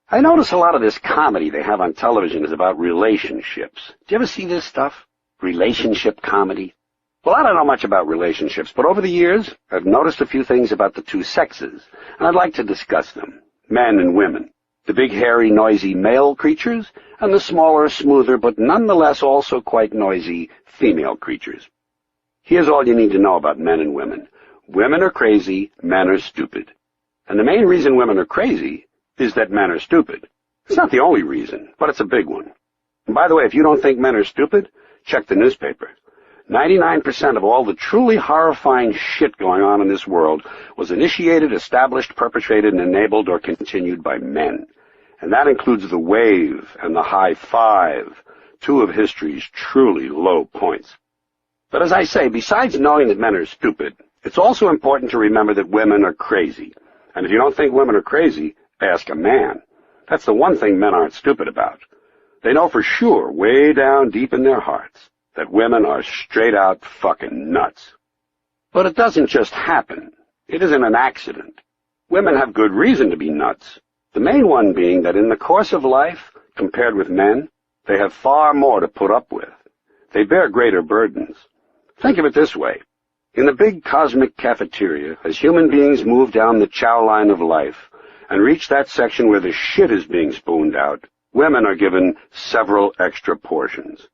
I notice a lot of this comedy they have on television is about relationships. Do you ever see this stuff? Relationship comedy? Well, I don't know much about relationships, but over the years, I've noticed a few things about the two sexes, and I'd like to discuss them. Men and women. The big, hairy, noisy male creatures, and the smaller, smoother, but nonetheless also quite noisy female creatures. Here's all you need to know about men and women. Women are crazy, men are stupid. And the main reason women are crazy is that men are stupid. It's not the only reason, but it's a big one. And by the way, if you don't think men are stupid, check the newspaper. 99% of all the truly horrifying shit going on in this world was initiated, established, perpetrated, and enabled or continued by men. And that includes the wave and the high five, two of history's truly low points. But as I say, besides knowing that men are stupid, it's also important to remember that women are crazy. And if you don't think women are crazy, ask a man. That's the one thing men aren't stupid about. They know for sure, way down deep in their hearts, that women are straight-out fucking nuts. But it doesn't just happen. It isn't an accident. Women have good reason to be nuts. The main one being that in the course of life, compared with men, they have far more to put up with. They bear greater burdens. Think of it this way. In the big cosmic cafeteria, as human beings move down the chow line of life and reach that section where the shit is being spooned out, women are given several extra portions.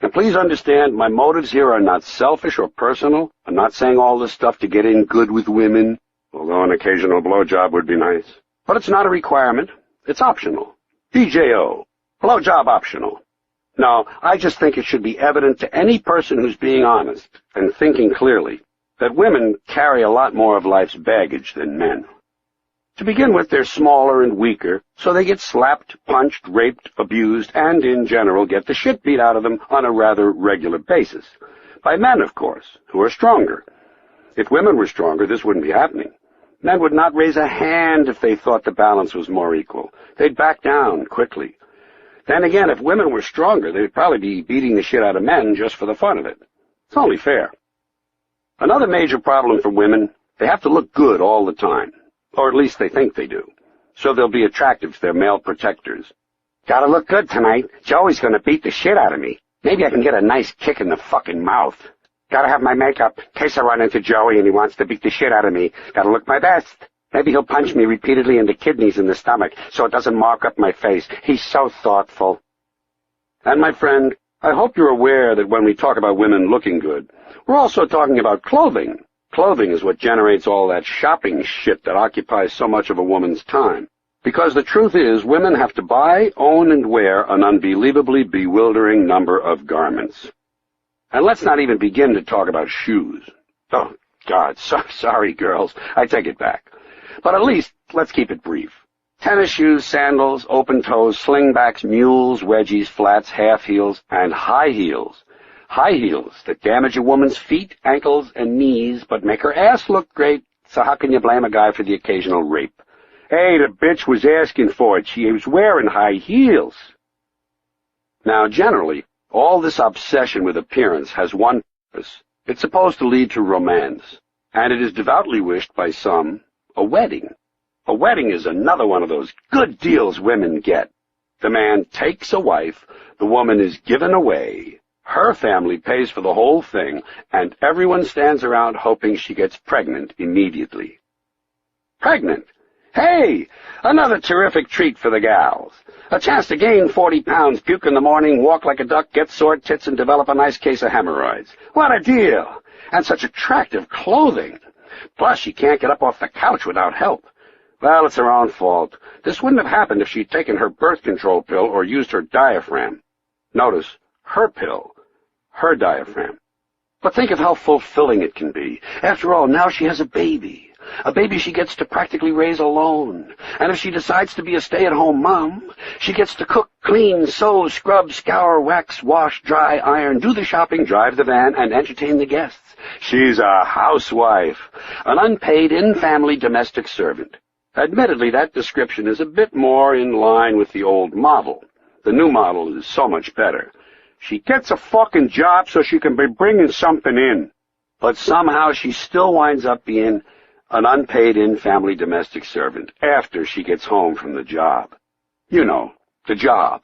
And please understand, my motives here are not selfish or personal. I'm not saying all this stuff to get in good with women, although an occasional blowjob would be nice. But it's not a requirement. It's optional. BJO. Blowjob optional. No, I just think it should be evident to any person who's being honest and thinking clearly that women carry a lot more of life's baggage than men. To begin with, they're smaller and weaker, so they get slapped, punched, raped, abused, and in general get the shit beat out of them on a rather regular basis. By men, of course, who are stronger. If women were stronger, this wouldn't be happening. Men would not raise a hand if they thought the balance was more equal. They'd back down quickly. Then again, if women were stronger, they'd probably be beating the shit out of men just for the fun of it. It's only fair. Another major problem for women, they have to look good all the time. Or at least they think they do. So they'll be attractive to their male protectors. Gotta look good tonight. Joey's gonna beat the shit out of me. Maybe I can get a nice kick in the fucking mouth. Gotta have my makeup, in case I run into Joey and he wants to beat the shit out of me. Gotta look my best. Maybe he'll punch me repeatedly in the kidneys and the stomach, so it doesn't mark up my face. He's so thoughtful. And my friend, I hope you're aware that when we talk about women looking good, we're also talking about clothing. Clothing is what generates all that shopping shit that occupies so much of a woman's time. Because the truth is, women have to buy, own, and wear an unbelievably bewildering number of garments. And let's not even begin to talk about shoes. Oh, God, sorry, girls. I take it back. But at least, let's keep it brief. Tennis shoes, sandals, open toes, slingbacks, mules, wedgies, flats, half heels, and high heels. High heels that damage a woman's feet, ankles, and knees, but make her ass look great, so how can you blame a guy for the occasional rape? Hey, the bitch was asking for it. She was wearing high heels. Now, generally, all this obsession with appearance has one purpose. It's supposed to lead to romance, and it is devoutly wished by some, a wedding. A wedding is another one of those good deals women get. The man takes a wife, the woman is given away, her family pays for the whole thing, and everyone stands around hoping she gets pregnant immediately. Pregnant? Hey, another terrific treat for the gals. A chance to gain 40 pounds, puke in the morning, walk like a duck, get sore tits, and develop a nice case of hemorrhoids. What a deal! And such attractive clothing. Plus, she can't get up off the couch without help. Well, it's her own fault. This wouldn't have happened if she'd taken her birth control pill or used her diaphragm. Notice, her pill, her diaphragm. But think of how fulfilling it can be. After all, now she has a baby she gets to practically raise alone. And if she decides to be a stay-at-home mom, she gets to cook, clean, sew, scrub, scour, wax, wash, dry, iron, do the shopping, drive the van, and entertain the guests. She's a housewife, an unpaid in-family domestic servant. Admittedly, that description is a bit more in line with the old model. The new model is so much better. She gets a fucking job so she can be bringing something in. But somehow she still winds up being an unpaid in-family domestic servant after she gets home from the job. You know, the job,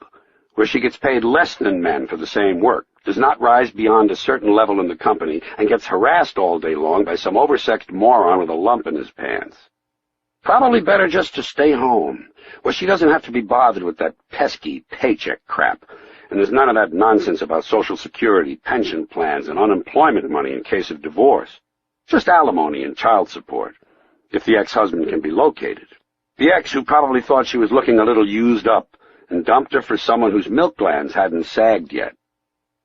where she gets paid less than men for the same work, does not rise beyond a certain level in the company, and gets harassed all day long by some oversexed moron with a lump in his pants. Probably better just to stay home, where she doesn't have to be bothered with that pesky paycheck crap, and there's none of that nonsense about Social Security, pension plans, and unemployment money in case of divorce. Just alimony and child support, if the ex-husband can be located. The ex who probably thought she was looking a little used up and dumped her for someone whose milk glands hadn't sagged yet.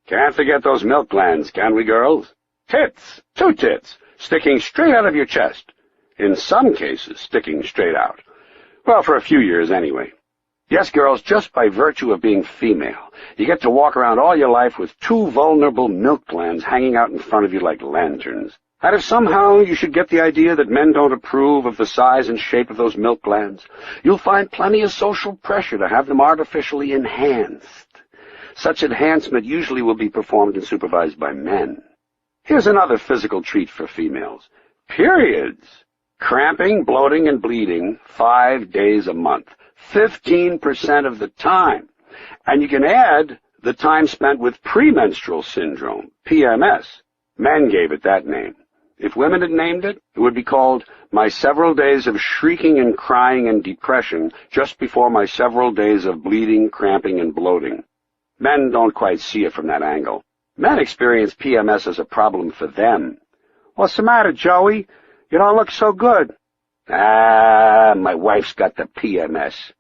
Can't forget those milk glands, can we, girls? Tits, 2 tits, sticking straight out of your chest. In some cases, sticking straight out. Well, for a few years anyway. Yes, girls, just by virtue of being female, you get to walk around all your life with 2 vulnerable milk glands hanging out in front of you like lanterns. And if somehow you should get the idea that men don't approve of the size and shape of those milk glands, you'll find plenty of social pressure to have them artificially enhanced. Such enhancement usually will be performed and supervised by men. Here's another physical treat for females. Periods. Cramping, bloating, and bleeding 5 days a month. 15% of the time. And you can add the time spent with premenstrual syndrome, PMS. Men gave it that name. If women had named it, it would be called my several days of shrieking and crying and depression just before my several days of bleeding, cramping, and bloating. Men don't quite see it from that angle. Men experience PMS as a problem for them. What's the matter, Joey? You don't look so good. Ah, my wife's got the PMS.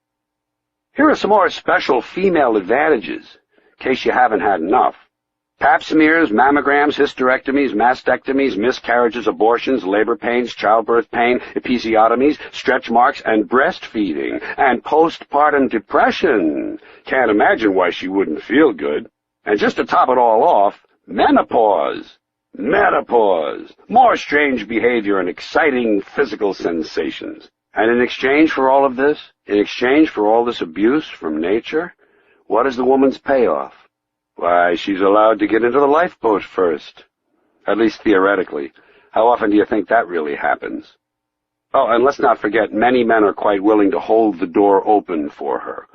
Here are some more special female advantages, in case you haven't had enough. Pap smears, mammograms, hysterectomies, mastectomies, miscarriages, abortions, labor pains, childbirth pain, episiotomies, stretch marks, and breastfeeding, and postpartum depression. Can't imagine why she wouldn't feel good. And just to top it all off, menopause. Menopause. More strange behavior and exciting physical sensations. And in exchange for all of this, in exchange for all this abuse from nature, what is the woman's payoff? Why, she's allowed to get into the lifeboat first. At least theoretically. How often do you think that really happens? Oh, and let's not forget, many men are quite willing to hold the door open for her.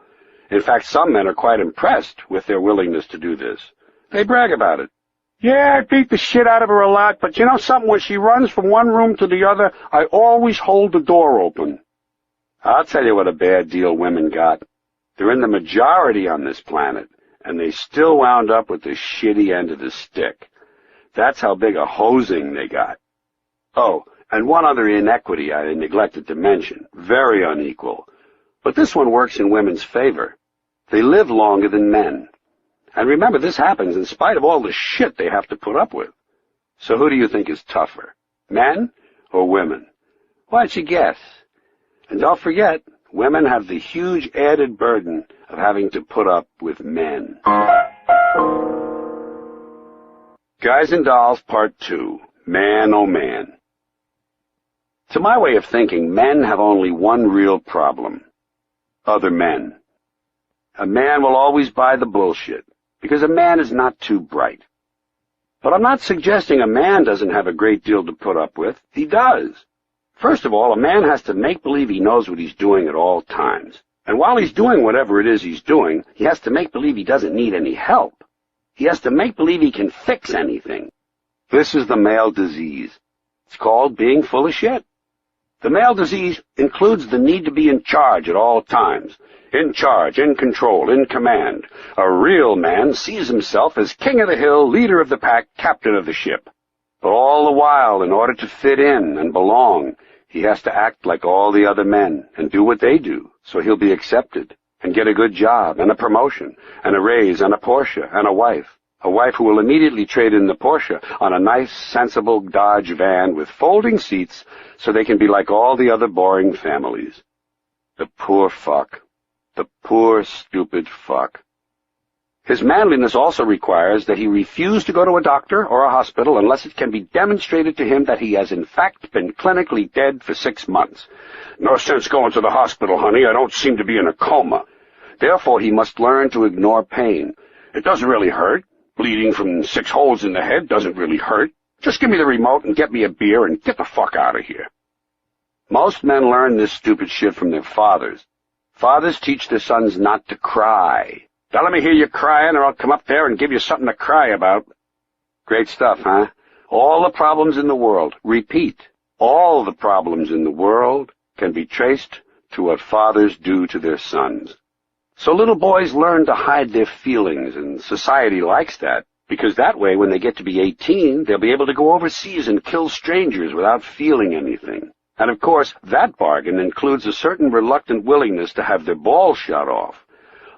In fact, some men are quite impressed with their willingness to do this. They brag about it. Yeah, I beat the shit out of her a lot, but you know something, when she runs from one room to the other, I always hold the door open. I'll tell you what a bad deal women got. They're in the majority on this planet, and they still wound up with the shitty end of the stick. That's how big a hosing they got. Oh, and one other inequity I neglected to mention, very unequal. But this one works in women's favor. They live longer than men. And remember, this happens in spite of all the shit they have to put up with. So who do you think is tougher, men or women? Why don't you guess? And don't forget, women have the huge added burden of having to put up with men. Guys and Dolls, Part 2. Man, oh man. To my way of thinking, men have only one real problem. Other men. A man will always buy the bullshit, because a man is not too bright. But I'm not suggesting a man doesn't have a great deal to put up with. He does. First of all, a man has to make believe he knows what he's doing at all times. And while he's doing whatever it is he's doing, he has to make believe he doesn't need any help. He has to make believe he can fix anything. This is the male disease. It's called being full of shit. The male disease includes the need to be in charge at all times. In charge, in control, in command. A real man sees himself as king of the hill, leader of the pack, captain of the ship. But all the while, in order to fit in and belong, he has to act like all the other men and do what they do, so he'll be accepted and get a good job and a promotion and a raise and a Porsche and a wife who will immediately trade in the Porsche on a nice, sensible Dodge van with folding seats so they can be like all the other boring families. The poor fuck. The poor, stupid fuck. His manliness also requires that he refuse to go to a doctor or a hospital unless it can be demonstrated to him that he has in fact been clinically dead for 6 months. No sense going to the hospital, honey. I don't seem to be in a coma. Therefore, he must learn to ignore pain. It doesn't really hurt. Bleeding from 6 holes in the head doesn't really hurt. Just give me the remote and get me a beer and get the fuck out of here. Most men learn this stupid shit from their fathers. Fathers teach their sons not to cry. Don't let me hear you crying, or I'll come up there and give you something to cry about. Great stuff, huh? All the problems in the world, repeat, all the problems in the world can be traced to what fathers do to their sons. So little boys learn to hide their feelings, and society likes that, because that way, when they get to be 18, they'll be able to go overseas and kill strangers without feeling anything. And of course, that bargain includes a certain reluctant willingness to have their balls shot off.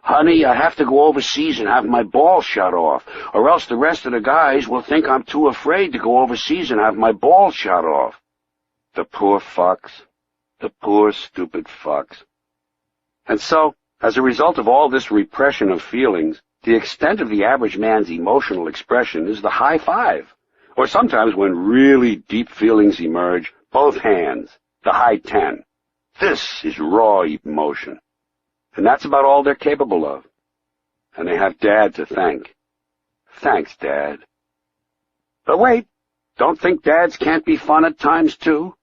Honey, I have to go overseas and have my balls shot off, or else the rest of the guys will think I'm too afraid to go overseas and have my balls shot off. The poor fucks. The poor, stupid fucks. And so, as a result of all this repression of feelings, the extent of the average man's emotional expression is the high five. Or sometimes when really deep feelings emerge, both hands, the high 10. This is raw emotion. And that's about all they're capable of. And they have Dad to thank. Thanks, Dad. But wait, don't think dads can't be fun at times, too.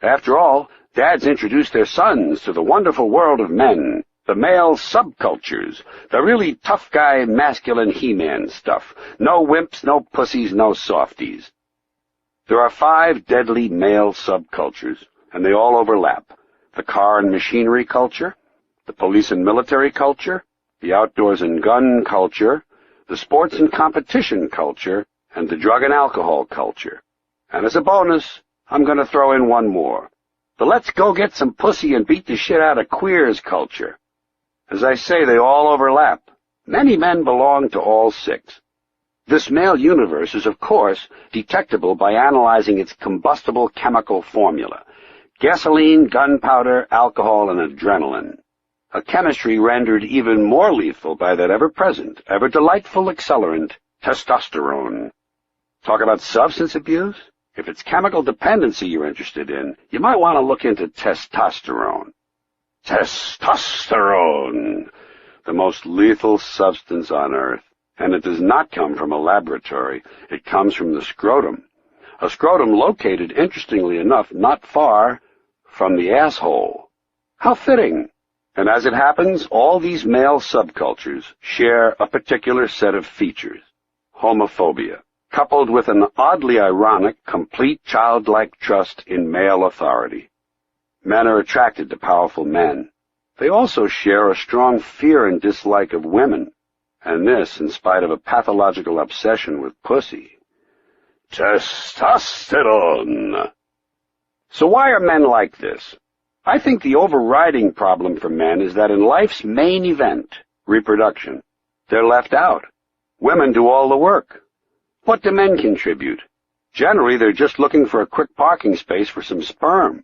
After all, dads introduce their sons to the wonderful world of men, the male subcultures, the really tough guy, masculine He-Man stuff. No wimps, no pussies, no softies. There are 5 deadly male subcultures, and they all overlap. The car and machinery culture, the police and military culture, the outdoors and gun culture, the sports and competition culture, and the drug and alcohol culture. And as a bonus, I'm going to throw in one more. The let's go get some pussy and beat the shit out of queers culture. As I say, they all overlap. Many men belong to all 6. This male universe is, of course, detectable by analyzing its combustible chemical formula: gasoline, gunpowder, alcohol, and adrenaline. A chemistry rendered even more lethal by that ever-present, ever-delightful accelerant, testosterone. Talk about substance abuse? If it's chemical dependency you're interested in, you might want to look into testosterone. Testosterone, the most lethal substance on Earth. And it does not come from a laboratory. It comes from the scrotum. A scrotum located, interestingly enough, not far from the asshole. How fitting! And as it happens, all these male subcultures share a particular set of features: homophobia, coupled with an oddly ironic, complete childlike trust in male authority. Men are attracted to powerful men. They also share a strong fear and dislike of women, and this in spite of a pathological obsession with pussy. Testosterone! So why are men like this? I think the overriding problem for men is that in life's main event, reproduction, they're left out. Women do all the work. What do men contribute? Generally, they're just looking for a quick parking space for some sperm.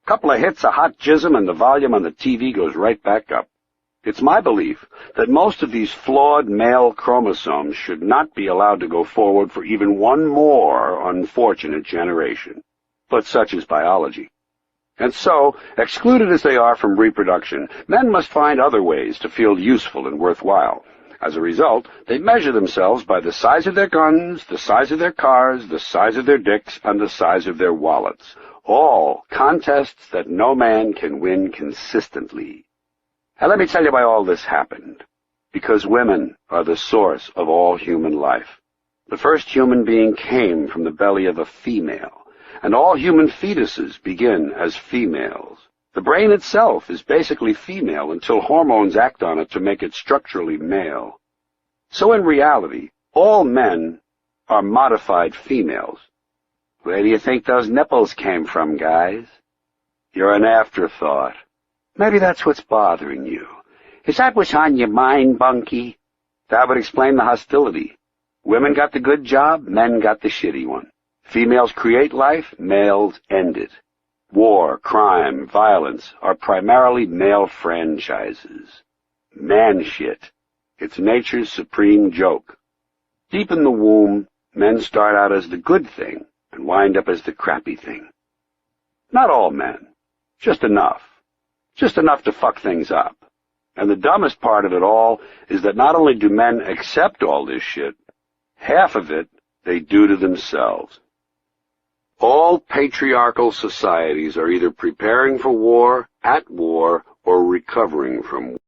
A couple of hits of hot jism and the volume on the TV goes right back up. It's my belief that most of these flawed male chromosomes should not be allowed to go forward for even one more unfortunate generation. But such is biology. And so, excluded as they are from reproduction, men must find other ways to feel useful and worthwhile. As a result, they measure themselves by the size of their guns, the size of their cars, the size of their dicks, and the size of their wallets. All contests that no man can win consistently. And let me tell you why all this happened. Because women are the source of all human life. The first human being came from the belly of a female, and all human fetuses begin as females. The brain itself is basically female until hormones act on it to make it structurally male. So in reality, all men are modified females. Where do you think those nipples came from, guys? You're an afterthought. Maybe that's what's bothering you. Is that what's on your mind, Bunky? That would explain the hostility. Women got the good job, men got the shitty one. Females create life, males end it. War, crime, violence are primarily male franchises. Man shit. It's nature's supreme joke. Deep in the womb, men start out as the good thing and wind up as the crappy thing. Not all men. Just enough. Just enough to fuck things up. And the dumbest part of it all is that not only do men accept all this shit, half of it they do to themselves. All patriarchal societies are either preparing for war, at war, or recovering from